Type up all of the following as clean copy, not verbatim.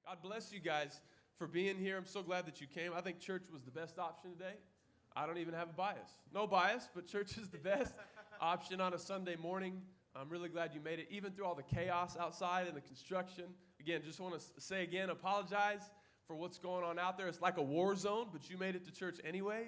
God bless you guys for being here. I'm so glad that you came. I think church was the best option today. I don't even have a bias. No bias, but church is the best option on a Sunday morning. I'm really glad you made it, even through all the chaos outside and the construction. Again, just want to say again, apologize for what's going on out there. It's like a war zone, but you made it to church anyway.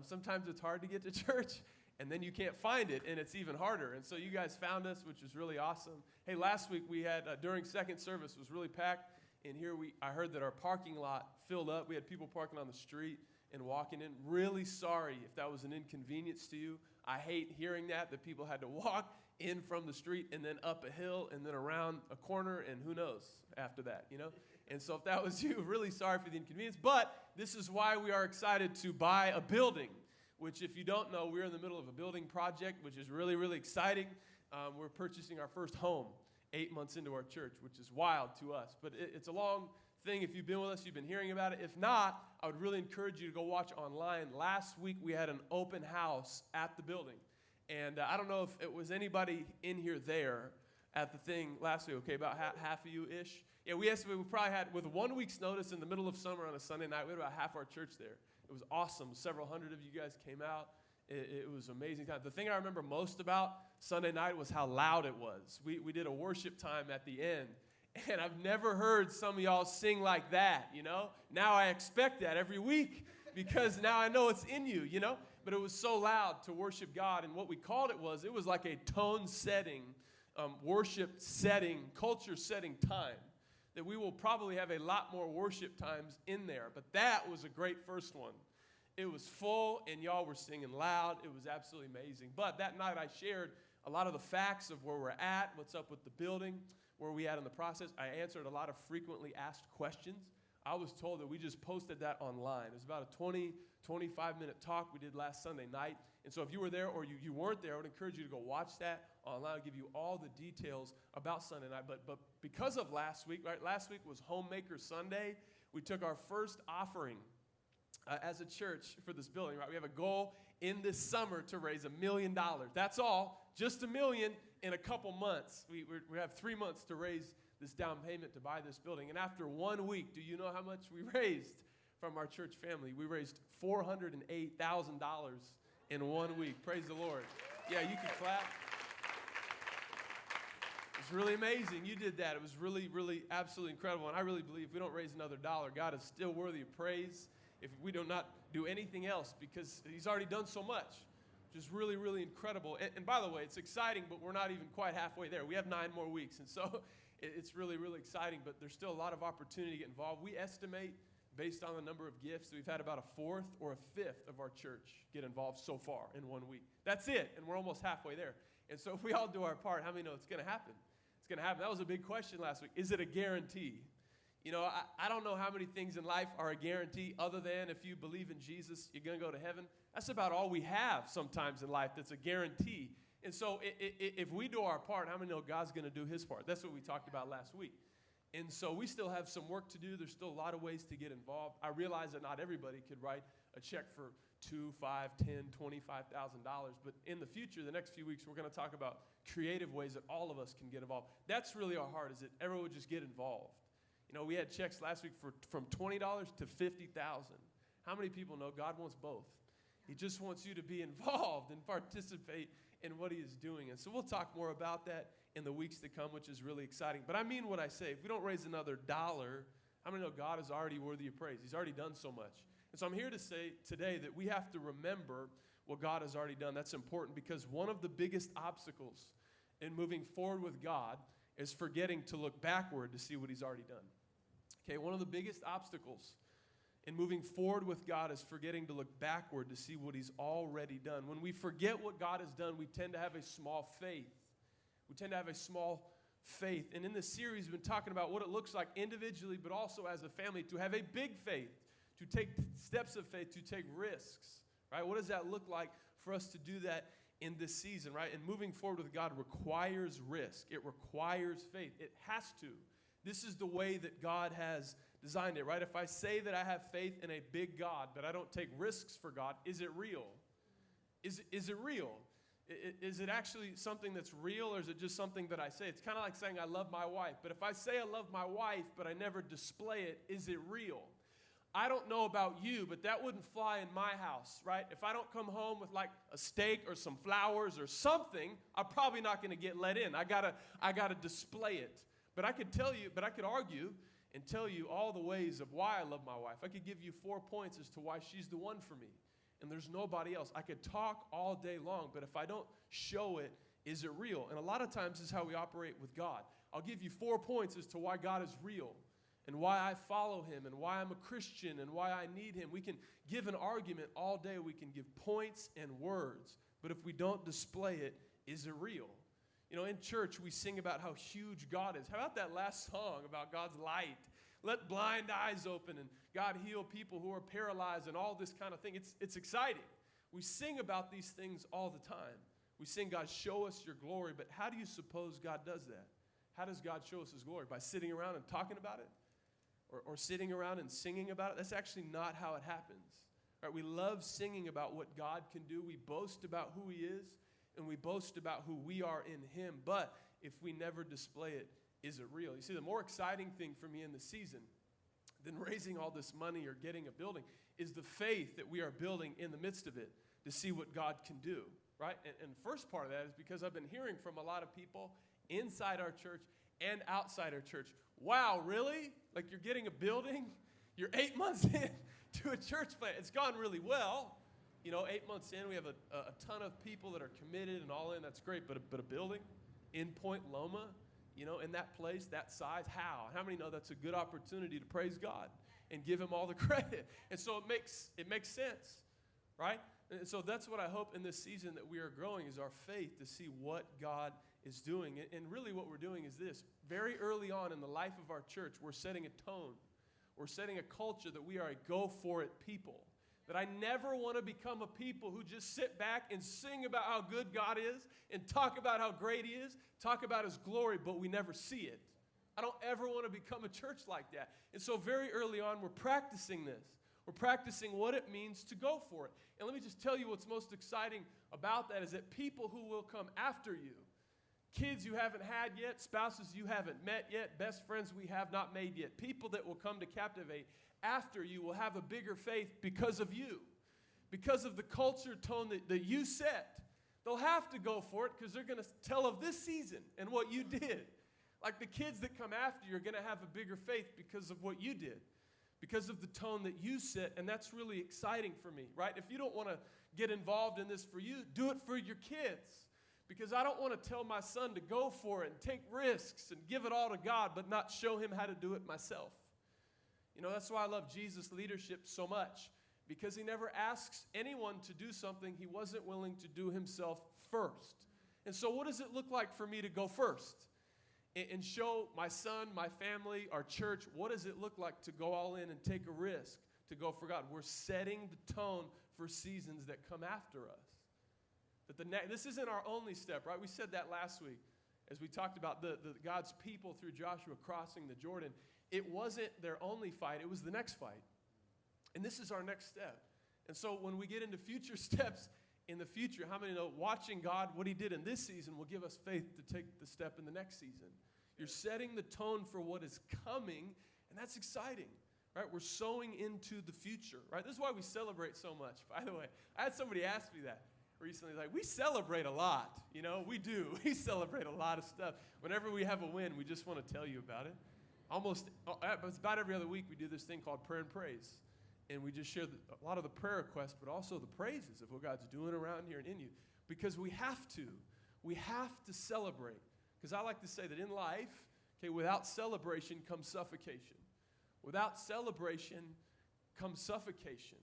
Sometimes it's hard to get to church, and then you can't find it, and it's even harder. And so you guys found us, which is really awesome. Hey, last week we had, during second service, was really packed. And here I heard that our parking lot filled up. We had people parking on the street and walking in. Really sorry if that was an inconvenience to you. I hate hearing that people had to walk in from the street and then up a hill and then around a corner and who knows after that, you know? And so if that was you, really sorry for the inconvenience. But this is why we are excited to buy a building, which if you don't know, we're in the middle of a building project, which is really, really exciting. We're purchasing our first home 8 months into our church, which is wild to us. But it's a long thing. If you've been with us, you've been hearing about it. If not, I would really encourage you to go watch online. Last week, we had an open house at the building. And I don't know if it was anybody in here there at the thing last week. Okay, about half of you-ish. Yeah, we estimated we probably had, with 1 week's notice in the middle of summer on a Sunday night, we had about half our church there. It was awesome. Several hundred of you guys came out. It was an amazing time. The thing I remember most about Sunday night was how loud it was. We did a worship time at the end, and I've never heard some of y'all sing like that, you know? Now I expect that every week because now I know it's in you, you know? But it was so loud to worship God, and what we called it was like a tone-setting, worship-setting, culture-setting time that we will probably have a lot more worship times in there. But that was a great first one. It was full, and y'all were singing loud. It was absolutely amazing. But that night I shared a lot of the facts of where we're at, what's up with the building, where we at in the process. I answered a lot of frequently asked questions. I was told that we just posted that online. It was about a 25-minute talk we did last Sunday night. And so if you were there or you weren't there, I would encourage you to go watch that online. I'll give you all the details about Sunday night. But because of last week, right? Last week was Homemaker Sunday. We took our first offering as a church for this building, right? We have a goal in this summer to raise $1 million. That's all, just $1 million in a couple months. We have 3 months to raise this down payment to buy this building. And after 1 week, do you know how much we raised from our church family? We raised $408,000 in 1 week. Praise the Lord. Yeah, you can clap. It's really amazing. You did that. It was really, really absolutely incredible. And I really believe if we don't raise another dollar, God is still worthy of praise if we do not do anything else, because he's already done so much, which is really, really incredible. And by the way, it's exciting, but we're not even quite halfway there. We have 9 more weeks, and so it's really, really exciting, but there's still a lot of opportunity to get involved. We estimate, based on the number of gifts, we've had about a fourth or a fifth of our church get involved so far in 1 week. That's it, and we're almost halfway there. And so if we all do our part, how many know it's going to happen? It's going to happen. That was a big question last week. Is it a guarantee? You know, I don't know how many things in life are a guarantee other than if you believe in Jesus, you're going to go to heaven. That's about all we have sometimes in life that's a guarantee. And so if we do our part, how many know God's going to do his part? That's what we talked about last week. And so we still have some work to do. There's still a lot of ways to get involved. I realize that not everybody could write a check for $2,000, $5,000, $10,000, $25,000. But in the future, the next few weeks, we're going to talk about creative ways that all of us can get involved. That's really our heart, is that everyone would just get involved. You know, we had checks last week from $20 to $50,000. How many people know God wants both? He just wants you to be involved and participate in what he is doing. And so we'll talk more about that in the weeks to come, which is really exciting. But I mean what I say. If we don't raise another dollar, how many know God is already worthy of praise? He's already done so much. And so I'm here to say today that we have to remember what God has already done. That's important because one of the biggest obstacles in moving forward with God is forgetting to look backward to see what he's already done. Okay, one of the biggest obstacles in moving forward with God is forgetting to look backward to see what he's already done. When we forget what God has done, we tend to have a small faith. We tend to have a small faith. And in this series, we've been talking about what it looks like individually, but also as a family, to have a big faith, to take steps of faith, to take risks, right? What does that look like for us to do that in this season, right? And moving forward with God requires risk. It requires faith. It has to. This is the way that God has designed it, right? If I say that I have faith in a big God, but I don't take risks for God, is it real? Is it real? Is it actually something that's real, or is it just something that I say? It's kind of like saying I love my wife. But if I say I love my wife, but I never display it, is it real? I don't know about you, but that wouldn't fly in my house, right? If I don't come home with like a steak or some flowers or something, I'm probably not going to get let in. I gotta display it. But I could argue and tell you all the ways of why I love my wife. I could give you 4 points as to why she's the one for me. And there's nobody else. I could talk all day long, but if I don't show it, is it real? And a lot of times this is how we operate with God. I'll give you 4 points as to why God is real and why I follow him and why I'm a Christian and why I need him. We can give an argument all day. We can give points and words, but if we don't display it, is it real? You know, in church, we sing about how huge God is. How about that last song about God's light? Let blind eyes open and God heal people who are paralyzed and all this kind of thing. It's exciting. We sing about these things all the time. We sing, God, show us your glory. But how do you suppose God does that? How does God show us his glory? By sitting around and talking about it? Or sitting around and singing about it? That's actually not how it happens. Right? We love singing about what God can do. We boast about who he is, and we boast about who we are in him. But if we never display it, is it real? You see, the more exciting thing for me in the season than raising all this money or getting a building is the faith that we are building in the midst of it to see what God can do, right? And the first part of that is because I've been hearing from a lot of people inside our church and outside our church. Wow, really? Like you're getting a building? You're 8 months in to a church plant. It's gone really well. You know, 8 months in, we have a ton of people that are committed and all in. That's great. But a building in Point Loma, you know, in that place, that size, how many know that's a good opportunity to praise God and give him all the credit? And so it makes sense, right? And so that's what I hope in this season that we are growing is our faith to see what God is doing. And really what we're doing is this. Very early on in the life of our church, we're setting a tone. We're setting a culture that we are a go-for-it people. That I never want to become a people who just sit back and sing about how good God is and talk about how great he is, talk about his glory, but we never see it. I don't ever want to become a church like that. And so very early on, we're practicing this. We're practicing what it means to go for it. And let me just tell you what's most exciting about that is that people who will come after you, kids you haven't had yet, spouses you haven't met yet, best friends we have not made yet, people that will come to Captivate after you will have a bigger faith because of you, because of the culture tone that you set. They'll have to go for it because they're going to tell of this season and what you did. Like the kids that come after you are going to have a bigger faith because of what you did, because of the tone that you set, and that's really exciting for me, right? If you don't want to get involved in this for you, do it for your kids, because I don't want to tell my son to go for it and take risks and give it all to God, but not show him how to do it myself. You know, that's why I love Jesus' leadership so much, because he never asks anyone to do something he wasn't willing to do himself first. And so what does it look like for me to go first and show my son, my family, our church, what does it look like to go all in and take a risk to go for God? We're setting the tone for seasons that come after us. This isn't our only step, right? We said that last week as we talked about the God's people through Joshua crossing the Jordan. It wasn't their only fight. It was the next fight. And this is our next step. And so when we get into future steps in the future, how many know watching God, what he did in this season will give us faith to take the step in the next season? You're setting the tone for what is coming, and that's exciting, right? We're sowing into the future, right? This is why we celebrate so much. By the way, I had somebody ask me that recently, like, we celebrate a lot, you know? We do. We celebrate a lot of stuff. Whenever we have a win, we just want to tell you about it. It's about every other week we do this thing called prayer and praise. And we just share a lot of the prayer requests, but also the praises of what God's doing around here and in you. Because we have to. We have to celebrate. Because I like to say that in life, okay, without celebration comes suffocation. Without celebration comes suffocation.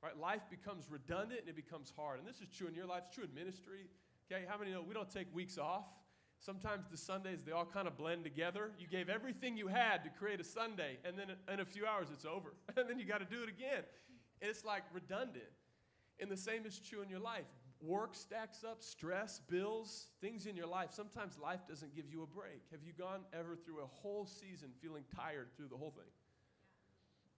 Right? Life becomes redundant and it becomes hard. And this is true in your life. It's true in ministry. Okay, how many know we don't take weeks off? Sometimes the Sundays, they all kind of blend together. You gave everything you had to create a Sunday, and then in a few hours, it's over. And then you got to do it again. It's like redundant. And the same is true in your life. Work stacks up, stress, bills, things in your life. Sometimes life doesn't give you a break. Have you gone ever through a whole season feeling tired through the whole thing?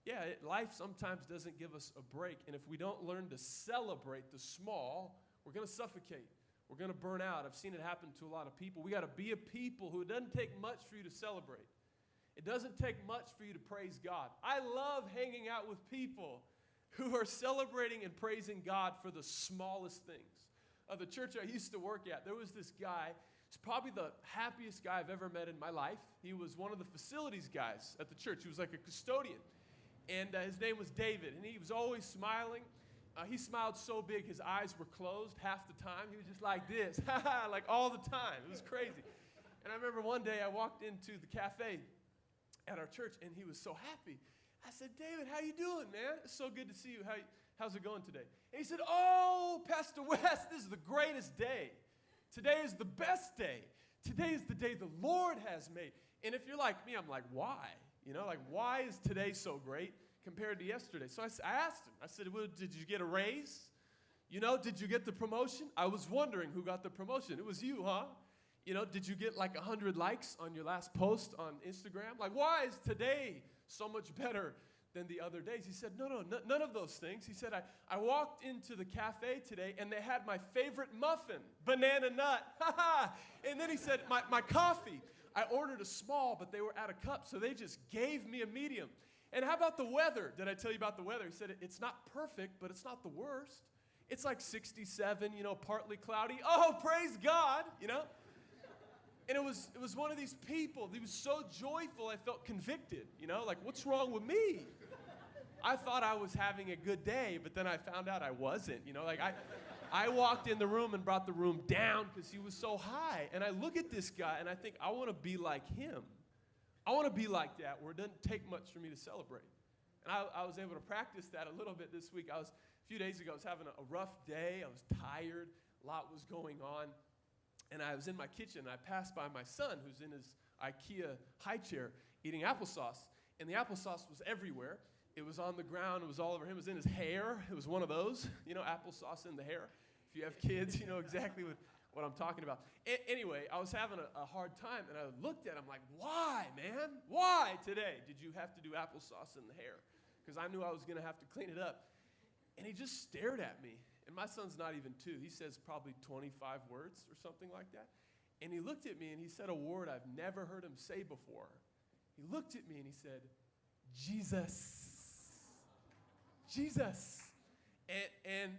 Yeah, life sometimes doesn't give us a break. And if we don't learn to celebrate the small, we're going to suffocate. We're going to burn out. I've seen it happen to a lot of people. We got to be a people who it doesn't take much for you to celebrate. It doesn't take much for you to praise God. I love hanging out with people who are celebrating and praising God for the smallest things. The church I used to work at, there was this guy. He's probably the happiest guy I've ever met in my life. He was one of the facilities guys at the church. He was like a custodian. And his name was David, and he was always smiling. He smiled so big his eyes were closed half the time. He was just like this, like all the time. It was crazy. And I remember one day I walked into the cafe at our church, and he was so happy. I said, David, how you doing, man? It's so good to see you. How's it going today? And he said, oh, Pastor West, this is the greatest day. Today is the best day. Today is the day the Lord has made. And if you're like me, I'm like, why? You know, like, why is today so great compared to yesterday? So I asked him. I said, well, did you get a raise? You know, did you get the promotion? I was wondering who got the promotion. It was you, huh? You know, did you get like 100 likes on your last post on Instagram? Like, why is today so much better than the other days? He said, no, none of those things. He said, I walked into the cafe today, and they had my favorite muffin, banana nut. And then he said, my coffee, I ordered a small, but they were out of cups, so they just gave me a medium. And how about the weather? Did I tell you about the weather? He said, it's not perfect, but it's not the worst. It's like 67, you know, partly cloudy. Oh, praise God, you know. And it was one of these people. He was so joyful, I felt convicted, you know, like, what's wrong with me? I thought I was having a good day, but then I found out I wasn't, you know, like I walked in the room and brought the room down because he was so high. And I look at this guy and I think, I want to be like him. I want to be like that where it doesn't take much for me to celebrate. And I was able to practice that a little bit this week. A few days ago, I was having a rough day. I was tired. A lot was going on. And I was in my kitchen, and I passed by my son, who's in his IKEA high chair, eating applesauce. And the applesauce was everywhere. It was on the ground. It was all over him. It was in his hair. It was one of those, you know, applesauce in the hair. If you have kids, you know exactly what I'm talking about. Anyway, I was having a hard time, and I looked at him like, why, man? Why today did you have to do applesauce in the hair? Because I knew I was going to have to clean it up. And he just stared at me. And my son's not even 2. He says probably 25 words or something like that. And he looked at me, and he said a word I've never heard him say before. He looked at me, and he said, Jesus. Jesus. And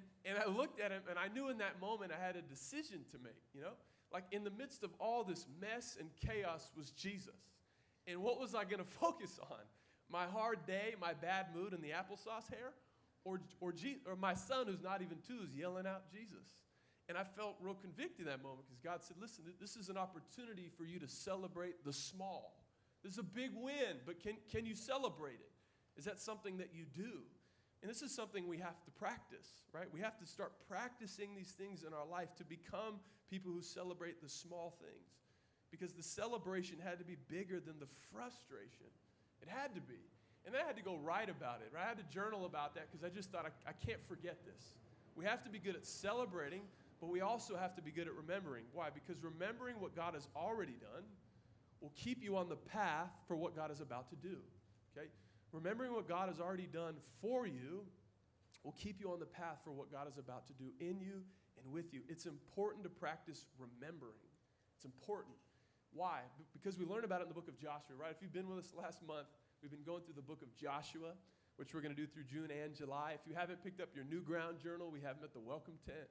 I looked at him, and I knew in that moment I had a decision to make, you know? Like in the midst of all this mess and chaos was Jesus. And what was I going to focus on? My hard day, my bad mood, and the applesauce hair? Or my son, who's not even 2, is yelling out Jesus. And I felt real convicted in that moment because God said, listen, this is an opportunity for you to celebrate the small. This is a big win, but can you celebrate it? Is that something that you do? And this is something we have to practice, right? We have to start practicing these things in our life to become people who celebrate the small things. Because the celebration had to be bigger than the frustration. It had to be. And then I had to go write about it, right? I had to journal about that because I just thought, I can't forget this. We have to be good at celebrating, but we also have to be good at remembering. Why? Because remembering what God has already done will keep you on the path for what God is about to do, okay? Remembering what God has already done for you will keep you on the path for what God is about to do in you and with you. It's important to practice remembering. It's important. Why? Because we learn about it in the book of Joshua, right? If you've been with us last month, we've been going through the book of Joshua, which we're going to do through June and July. If you haven't picked up your New Ground Journal, we have them at the Welcome Tent.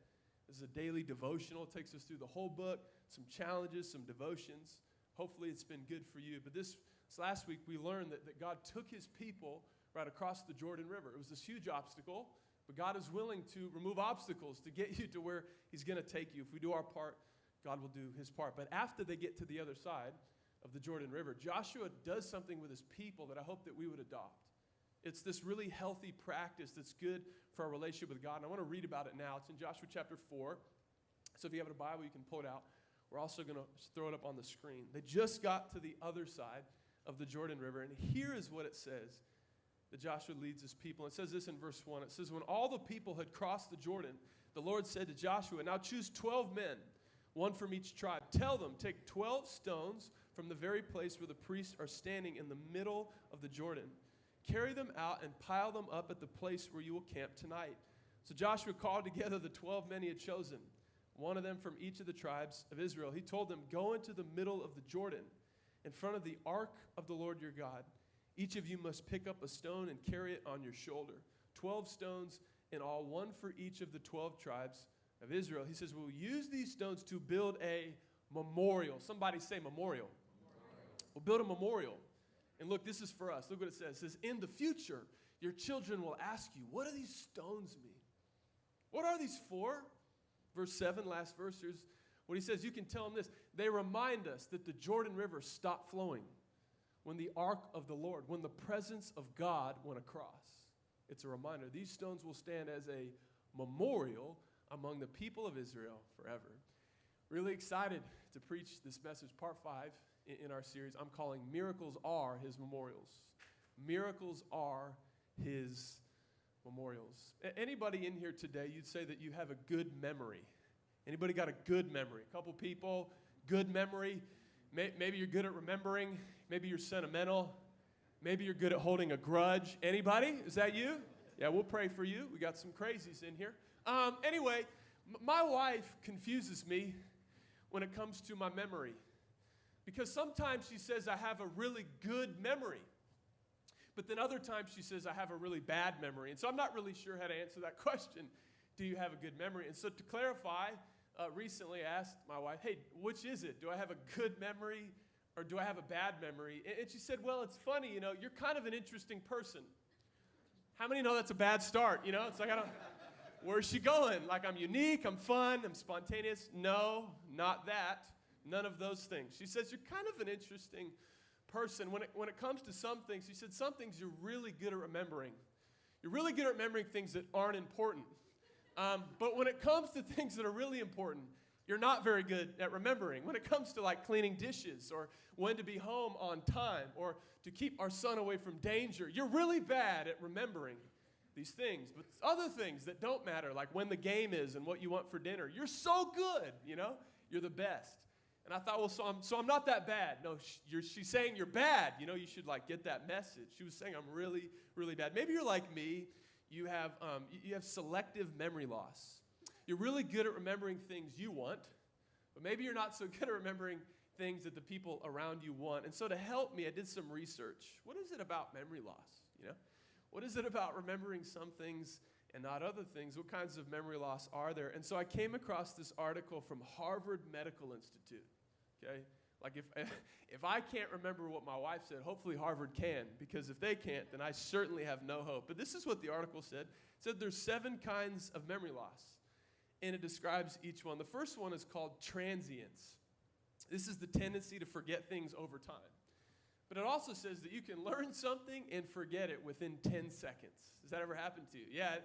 This is a daily devotional. It takes us through the whole book, some challenges, some devotions. Hopefully it's been good for you. But this last week, we learned that God took his people right across the Jordan River. It was this huge obstacle, but God is willing to remove obstacles to get you to where he's going to take you. If we do our part, God will do his part. But after they get to the other side of the Jordan River, Joshua does something with his people that I hope that we would adopt. It's this really healthy practice that's good for our relationship with God. And I want to read about it now. It's in Joshua chapter 4. So if you have a Bible, you can pull it out. We're also going to throw it up on the screen. They just got to the other side of the Jordan River. And here is what it says that Joshua leads his people. It says this in verse 1. It says, when all the people had crossed the Jordan, the Lord said to Joshua, now choose 12 men, one from each tribe. Tell them, take 12 stones from the very place where the priests are standing in the middle of the Jordan. Carry them out and pile them up at the place where you will camp tonight. So Joshua called together the 12 men he had chosen, one of them from each of the tribes of Israel. He told them, go into the middle of the Jordan, in front of the ark of the Lord your God. Each of you must pick up a stone and carry it on your shoulder. 12 stones in all, one for each of the 12 tribes of Israel. He says, we'll use these stones to build a memorial. Somebody say memorial. We'll build a memorial. And look, this is for us. Look what it says. It says, in the future, your children will ask you, what do these stones mean? What are these for? Verse 7, last verse, here's what he says. You can tell them this. They remind us that the Jordan River stopped flowing when the ark of the Lord, when the presence of God went across. It's a reminder. These stones will stand as a memorial among the people of Israel forever. Really excited to preach this message, part 5 in our series. I'm calling Miracles Are His Memorials. Miracles are His memorials. Anybody in here today, you'd say that you have a good memory. Anybody got a good memory? A couple people, good memory. Maybe you're good at remembering. Maybe you're sentimental. Maybe you're good at holding a grudge. Anybody? Is that you? Yeah, we'll pray for you. We got some crazies in here. Anyway, my wife confuses me when it comes to my memory. Because sometimes she says I have a really good memory. But then other times she says I have a really bad memory. And so I'm not really sure how to answer that question. Do you have a good memory? And so to clarify, recently I asked my wife, hey, which is it? Do I have a good memory or do I have a bad memory? And she said, well, it's funny, you're kind of an interesting person. How many know that's a bad start? It's like, where's she going? Like I'm unique, I'm fun, I'm spontaneous. No, not that. None of those things. She says, you're kind of an interesting person. When it comes to some things, she said, some things you're really good at remembering. You're really good at remembering things that aren't important. But when it comes to things that are really important, you're not very good at remembering. When it comes to like cleaning dishes or when to be home on time or to keep our son away from danger, you're really bad at remembering these things. But other things that don't matter, like when the game is and what you want for dinner, you're so good, you're the best. And I thought, well, so I'm not that bad. No, she's saying you're bad. You should like get that message. She was saying I'm really, really bad. Maybe you're like me. You have selective memory loss. You're really good at remembering things you want, but maybe you're not so good at remembering things that the people around you want. And so to help me, I did some research. What is it about memory loss? What is it about remembering some things and not other things? What kinds of memory loss are there? And so I came across this article from Harvard Medical Institute. Okay, like if I can't remember what my wife said, hopefully Harvard can, because if they can't, then I certainly have no hope. But this is what the article said. It said there's 7 kinds of memory loss, and it describes each one. The first one is called transience. This is the tendency to forget things over time. But it also says that you can learn something and forget it within 10 seconds. Does that ever happen to you? Yeah,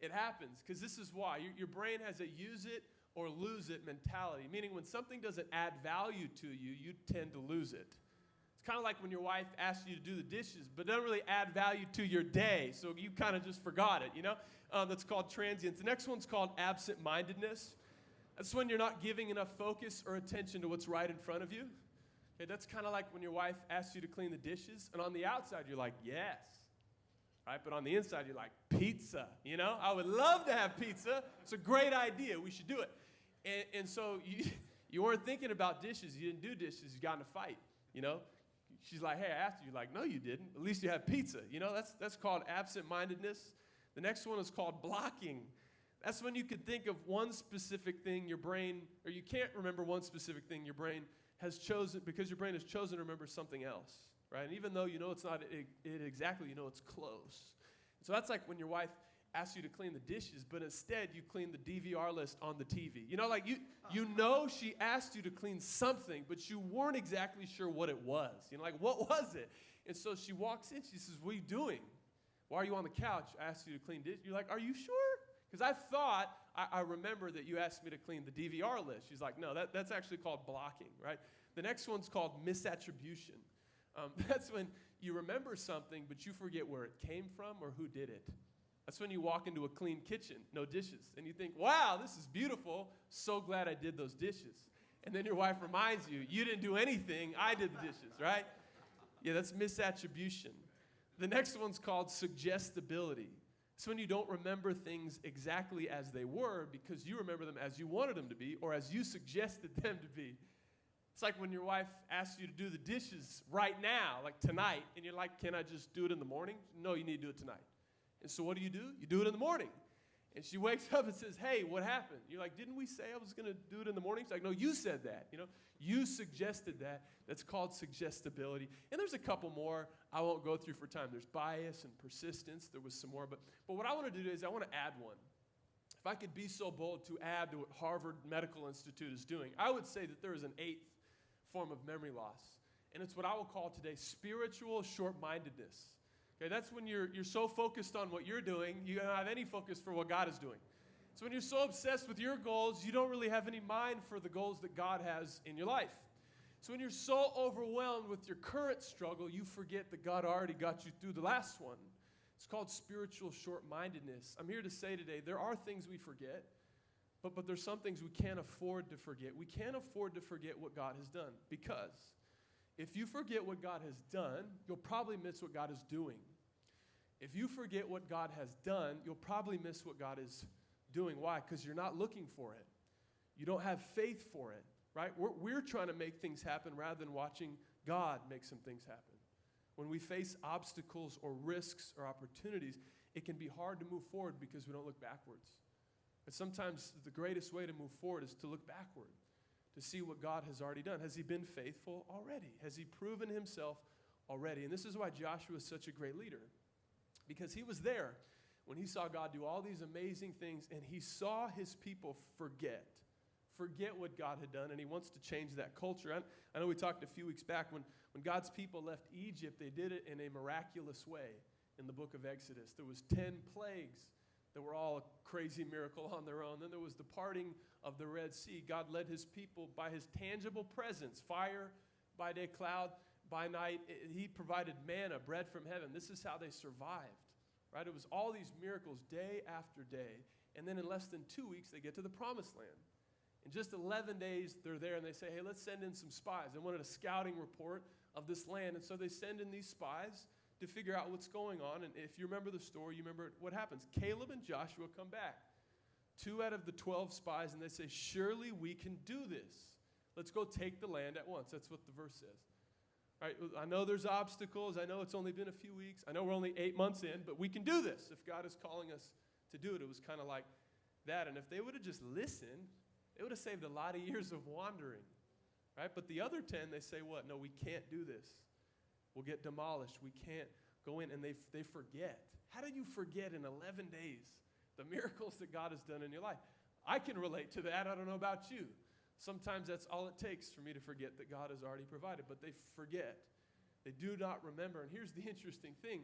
it happens, because this is why. Your brain has a use it or lose it mentality, meaning when something doesn't add value to you, you tend to lose it. It's kind of like when your wife asks you to do the dishes, but doesn't really add value to your day, so you kind of just forgot it, That's called transience. The next one's called absent-mindedness. That's when you're not giving enough focus or attention to what's right in front of you. Okay, that's kind of like when your wife asks you to clean the dishes, and on the outside you're like, yes. Right? But on the inside you're like, pizza, I would love to have pizza. It's a great idea. We should do it. And so you weren't thinking about dishes. You didn't do dishes. You got in a fight, She's like, hey, I asked you. You're like, no, you didn't. At least you have pizza. That's called absent-mindedness. The next one is called blocking. That's when you can think of one specific thing your brain, or you can't remember one specific thing your brain has chosen, because your brain has chosen to remember something else, right? And even though it's not it exactly, it's close. So that's like when your wife asks you to clean the dishes, but instead you clean the DVR list on the TV. She asked you to clean something, but you weren't exactly sure what it was. What was it? And so she walks in, she says, what are you doing? Why are you on the couch? I asked you to clean dishes. You're like, are you sure? Because I thought, I remember that you asked me to clean the DVR list. She's like, no, that's actually called blocking, right? The next one's called misattribution. That's when you remember something, but you forget where it came from or who did it. That's when you walk into a clean kitchen, no dishes, and you think, wow, this is beautiful. So glad I did those dishes. And then your wife reminds you, you didn't do anything. I did the dishes, right? Yeah, that's misattribution. The next one's called suggestibility. It's when you don't remember things exactly as they were because you remember them as you wanted them to be or as you suggested them to be. It's like when your wife asks you to do the dishes right now, like tonight, and you're like, can I just do it in the morning? No, you need to do it tonight. And so what do? You do it in the morning. And she wakes up and says, hey, what happened? You're like, didn't we say I was going to do it in the morning? She's like, no, you said that. You suggested that. That's called suggestibility. And there's a couple more I won't go through for time. There's bias and persistence. There was some more. But what I want to do is I want to add one. If I could be so bold to add to what Harvard Medical Institute is doing, I would say that there is an 8th form of memory loss. And it's what I will call today spiritual short-mindedness. Okay, that's when you're so focused on what you're doing, you don't have any focus for what God is doing. So when you're so obsessed with your goals, you don't really have any mind for the goals that God has in your life. So when you're so overwhelmed with your current struggle, you forget that God already got you through the last one. It's called spiritual short-mindedness. I'm here to say today, there are things we forget, but there's some things we can't afford to forget. We can't afford to forget what God has done because if you forget what God has done, you'll probably miss what God is doing. If you forget what God has done, you'll probably miss what God is doing. Why? Because you're not looking for it. You don't have faith for it, right? We're trying to make things happen rather than watching God make some things happen. When we face obstacles or risks or opportunities, it can be hard to move forward because we don't look backwards. And sometimes the greatest way to move forward is to look backward, to see what God has already done. Has he been faithful already? Has he proven himself already? And this is why Joshua is such a great leader, because he was there when he saw God do all these amazing things, and he saw his people forget what God had done, and he wants to change that culture. I know we talked a few weeks back when God's people left Egypt, they did it in a miraculous way in the book of Exodus. There was 10 plagues that were all a crazy miracle on their own. Then there was the parting of the Red Sea. God led his people by his tangible presence, fire by day, cloud by night. He provided manna, bread from heaven. This is how they survived, right? It was all these miracles day after day. And then in less than 2 weeks, they get to the promised land. In just 11 days, they're there, and they say, hey, let's send in some spies. They wanted a scouting report of this land, and so they send in these spies to figure out what's going on. And if you remember the story, you remember what happens. Caleb and Joshua come back, 2 out of the 12 spies, and they say, surely we can do this. Let's go take the land at once. That's what the verse says. All right, I know there's obstacles. I know it's only been a few weeks. I know we're only 8 months in, but we can do this. If God is calling us to do it, it was kind of like that. And if they would have just listened, it would have saved a lot of years of wandering, right? But the other 10, they say what? No, we can't do this. We'll get demolished. We can't go in. And they forget. How do you forget in 11 days the miracles that God has done in your life? I can relate to that. I don't know about you. Sometimes that's all it takes for me to forget that God has already provided. But they forget. They do not remember. And here's the interesting thing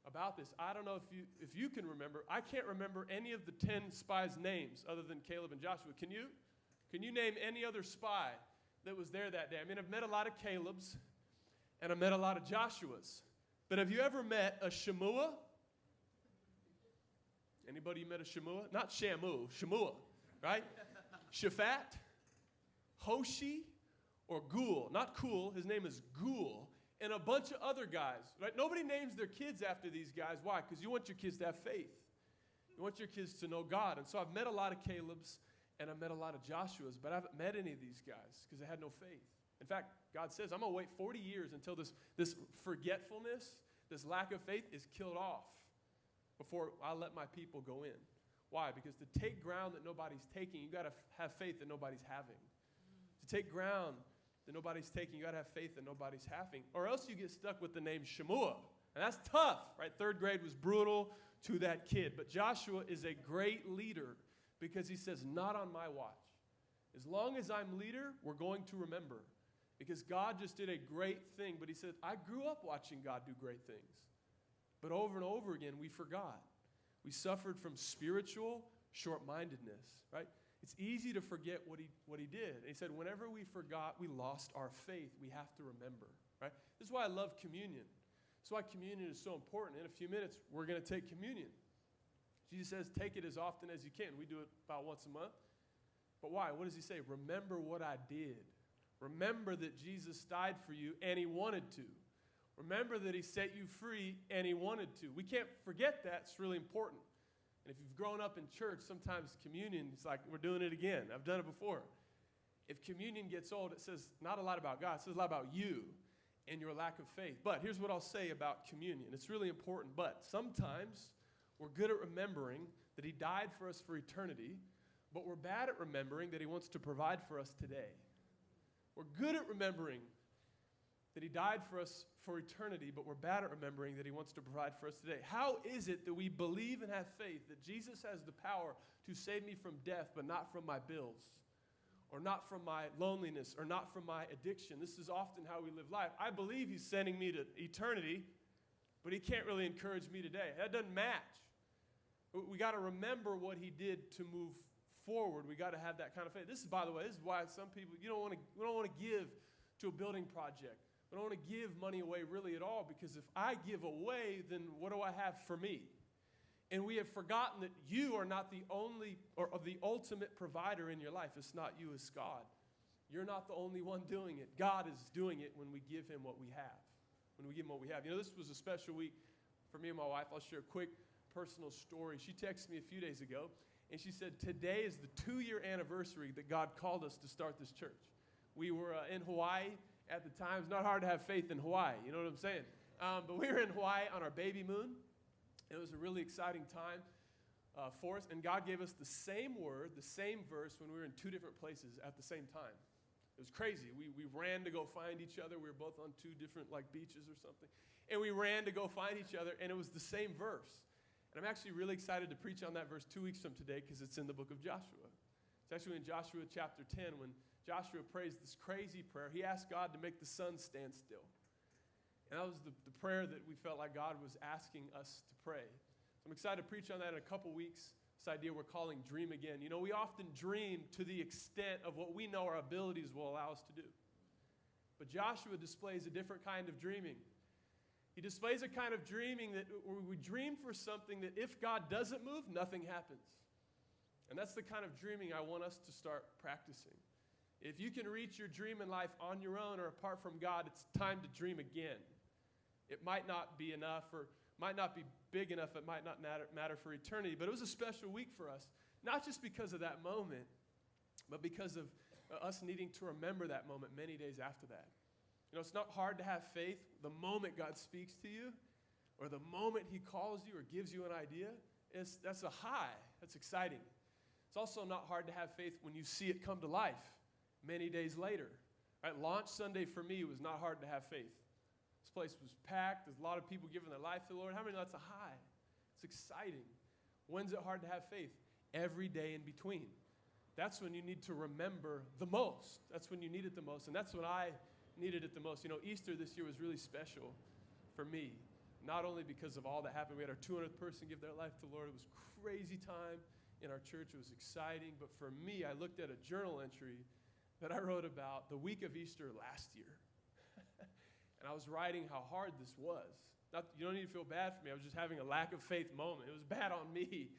about this. I don't know if you can remember. I can't remember any of the 10 spies' names other than Caleb and Joshua. Can you? Can you name any other spy that was there that day? I mean, I've met a lot of Calebs, and I've met a lot of Joshuas. But have you ever met a Shemua? Anybody met a Shemua? Not Shamu, Shemua, right? Shaphat, Hoshi, or Gul. Not Cool, his name is Gul. And a bunch of other guys, right? Nobody names their kids after these guys. Why? Because you want your kids to have faith. You want your kids to know God. And so I've met a lot of Calebs, and I've met a lot of Joshuas, but I haven't met any of these guys because they had no faith. In fact, God says, I'm going to wait 40 years until this forgetfulness, this lack of faith is killed off before I let my people go in. Why? Because to take ground that nobody's taking, you got to have faith that nobody's having. To take ground that nobody's taking, you got to have faith that nobody's having, or else you get stuck with the name Shemua. And that's tough, right? 3rd grade was brutal to that kid. But Joshua is a great leader because he says, not on my watch. As long as I'm leader, we're going to remember. Because God just did a great thing. But he said, I grew up watching God do great things. But over and over again, we forgot. We suffered from spiritual short-mindedness, right? It's easy to forget what he did. And he said, whenever we forgot, we lost our faith. We have to remember, right? This is why I love communion. This is why communion is so important. In a few minutes, we're going to take communion. Jesus says, take it as often as you can. We do it about once a month. But why? What does he say? Remember what I did. Remember that Jesus died for you and he wanted to. Remember that he set you free and he wanted to. We can't forget that. It's really important. And if you've grown up in church, sometimes communion, it's like, we're doing it again. I've done it before. If communion gets old, it says not a lot about God. It says a lot about you and your lack of faith. But here's what I'll say about communion. It's really important, but sometimes we're good at remembering that he died for us for eternity, but we're bad at remembering that he wants to provide for us today. We're good at remembering that he died for us for eternity, but we're bad at remembering that he wants to provide for us today. How is it that we believe and have faith that Jesus has the power to save me from death, but not from my bills, or not from my loneliness, or not from my addiction? This is often how we live life. I believe he's sending me to eternity, but he can't really encourage me today. That doesn't match. We got to remember what he did to move forward. We got to have that kind of faith. This is, by the way, this is why some people, we don't want to give to a building project. We don't want to give money away really at all, because if I give away, then what do I have for me? And we have forgotten that you are not the only or the ultimate provider in your life. It's not you, it's God. You're not the only one doing it. God is doing it when we give him what we have. When we give him what we have. You know, this was a special week for me and my wife. I'll share a quick personal story. She texted me a few days ago, and she said, today is the 2-year anniversary that God called us to start this church. We were in Hawaii at the time. It's not hard to have faith in Hawaii, you know what I'm saying? But we were in Hawaii on our baby moon. It was a really exciting time for us, and God gave us the same word, the same verse when we were in 2 different places at the same time. It was crazy. We ran to go find each other. We were both on 2 different beaches or something, and we ran to go find each other, and it was the same verse. And I'm actually really excited to preach on that verse 2 weeks from today, because it's in the book of Joshua. It's actually in Joshua chapter 10 when Joshua prays this crazy prayer. He asked God to make the sun stand still. And that was the prayer that we felt like God was asking us to pray. So I'm excited to preach on that in a couple weeks, this idea we're calling Dream Again. You know, we often dream to the extent of what we know our abilities will allow us to do. But Joshua displays a different kind of dreaming. He displays a kind of dreaming that we dream for something that if God doesn't move, nothing happens. And that's the kind of dreaming I want us to start practicing. If you can reach your dream in life on your own or apart from God, it's time to dream again. It might not be enough, or might not be big enough, it might not matter for eternity, but it was a special week for us, not just because of that moment, but because of us needing to remember that moment many days after that. You know, it's not hard to have faith the moment God speaks to you, or the moment he calls you or gives you an idea. That's a high. That's exciting. It's also not hard to have faith when you see it come to life many days later. Right? Launch Sunday for me was not hard to have faith. This place was packed. There's a lot of people giving their life to the Lord. How many know that's a high? It's exciting. When's it hard to have faith? Every day in between. That's when you need to remember the most. That's when you need it the most. And that's when I needed it the most. You know, Easter this year was really special for me. Not only because of all that happened. We had our 200th person give their life to the Lord. It was a crazy time in our church. It was exciting. But for me, I looked at a journal entry that I wrote about the week of Easter last year. And I was writing how hard this was. You don't need to feel bad for me. I was just having a lack of faith moment. It was bad on me.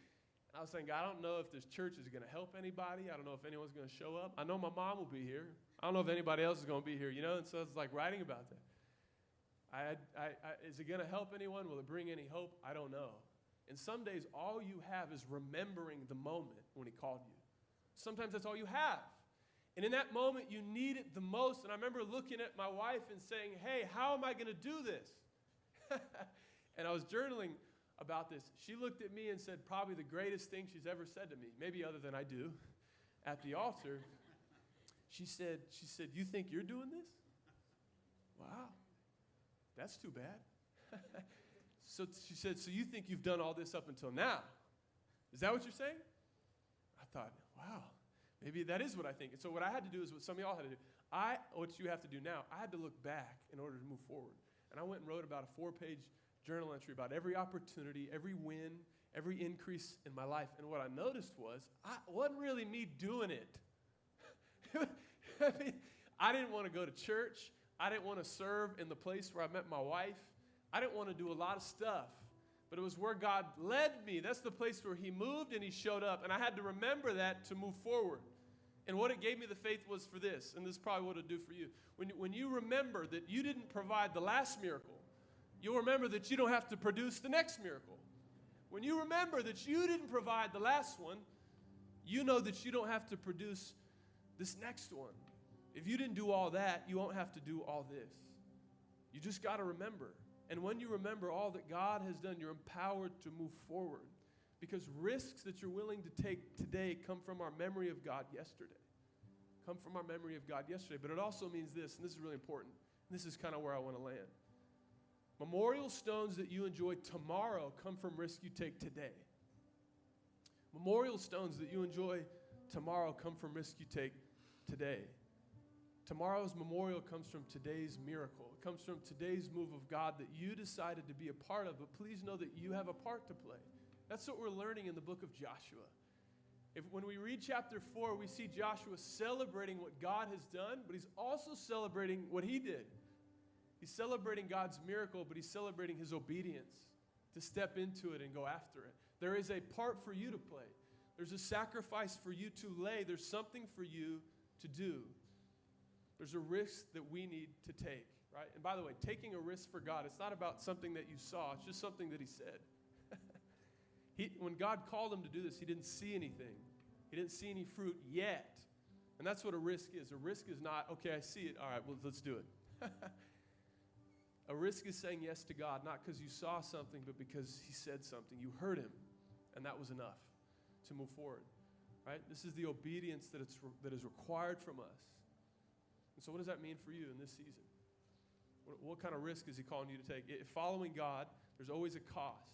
And I was saying, God, I don't know if this church is going to help anybody. I don't know if anyone's going to show up. I know my mom will be here. I don't know if anybody else is going to be here, you know? And so it's like writing about that. Is it going to help anyone? Will it bring any hope? I don't know. And some days, all you have is remembering the moment when he called you. Sometimes that's all you have. And in that moment, you need it the most. And I remember looking at my wife and saying, hey, how am I going to do this? And I was journaling about this. She looked at me and said probably the greatest thing she's ever said to me, maybe other than I do, at the altar. She said, you think you're doing this? Wow, that's too bad. So she said, so you think you've done all this up until now? Is that what you're saying? I thought, wow. Maybe that is what I think. And so what I had to do is what some of y'all had to do. What you have to do now, I had to look back in order to move forward. And I went and wrote about a 4-page journal entry about every opportunity, every win, every increase in my life. And what I noticed was, it wasn't really me doing it. I mean, I didn't want to go to church. I didn't want to serve in the place where I met my wife. I didn't want to do a lot of stuff. But it was where God led me. That's the place where he moved and he showed up. And I had to remember that to move forward. And what it gave me the faith was for this, and this is probably what it'll do for you. When you remember that you didn't provide the last miracle, you'll remember that you don't have to produce the next miracle. When you remember that you didn't provide the last one, you know that you don't have to produce this next one. If you didn't do all that, you won't have to do all this. You just got to remember. And when you remember all that God has done, you're empowered to move forward. Because risks that you're willing to take today come from our memory of God yesterday. Come from our memory of God yesterday. But it also means this, and this is really important. And this is kind of where I want to land. Memorial stones that you enjoy tomorrow come from risks you take today. Memorial stones that you enjoy tomorrow come from risks you take today. Tomorrow's memorial comes from today's miracle. It comes from today's move of God that you decided to be a part of, but please know that you have a part to play. That's what we're learning in the book of Joshua. When we read chapter 4, we see Joshua celebrating what God has done, but he's also celebrating what he did. He's celebrating God's miracle, but he's celebrating his obedience to step into it and go after it. There is a part for you to play. There's a sacrifice for you to lay. There's something for you to do. There's a risk that we need to take, right? And by the way, taking a risk for God, it's not about something that you saw. It's just something that he said. When God called him to do this, he didn't see anything. He didn't see any fruit yet. And that's what a risk is. A risk is not, okay, I see it. All right, well, let's do it. A risk is saying yes to God, not because you saw something, but because he said something. You heard him, and that was enough to move forward, right? This is the obedience that is required from us. And so what does that mean for you in this season? What kind of risk is he calling you to take? Following God, there's always a cost.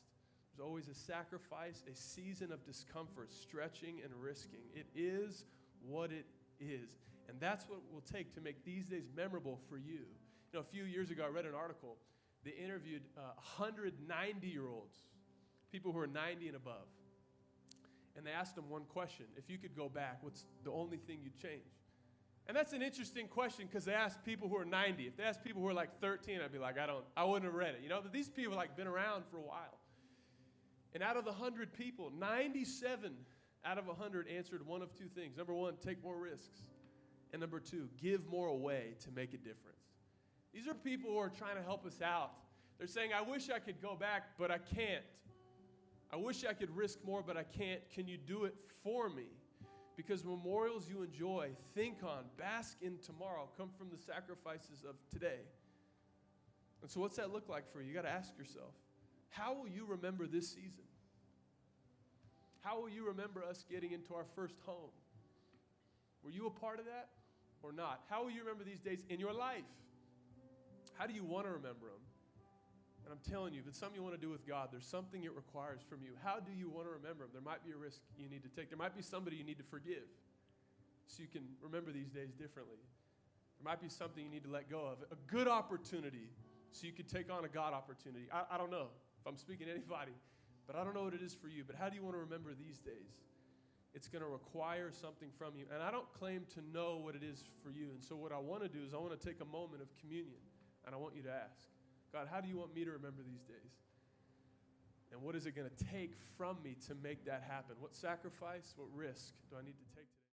There's always a sacrifice, a season of discomfort, stretching and risking. It is what it is. And that's what it will take to make these days memorable for you. You know, a few years ago, I read an article. They interviewed 100 90-year-olds, people who are 90 and above. And they asked them one question. If you could go back, what's the only thing you'd change? And that's an interesting question because they asked people who are 90. If they asked people who are like 13, I'd be like, I wouldn't have read it. You know, but these people like been around for a while. And out of the 100 people, 97 out of 100 answered one of two things. Number one, take more risks. And number two, give more away to make a difference. These are people who are trying to help us out. They're saying, I wish I could go back, but I can't. I wish I could risk more, but I can't. Can you do it for me? Because memorials you enjoy, think on, bask in tomorrow, come from the sacrifices of today. And so what's that look like for you? You got to ask yourself, how will you remember this season? How will you remember us getting into our first home? Were you a part of that or not? How will you remember these days in your life? How do you want to remember them? And I'm telling you, if it's something you want to do with God, there's something it requires from you. How do you want to remember them? There might be a risk you need to take. There might be somebody you need to forgive so you can remember these days differently. There might be something you need to let go of. A good opportunity so you can take on a God opportunity. I don't know if I'm speaking to anybody, but I don't know what it is for you. But how do you want to remember these days? It's going to require something from you. And I don't claim to know what it is for you. And so what I want to do is I want to take a moment of communion. And I want you to ask, God, how do you want me to remember these days? And what is it going to take from me to make that happen? What sacrifice, what risk do I need to take today?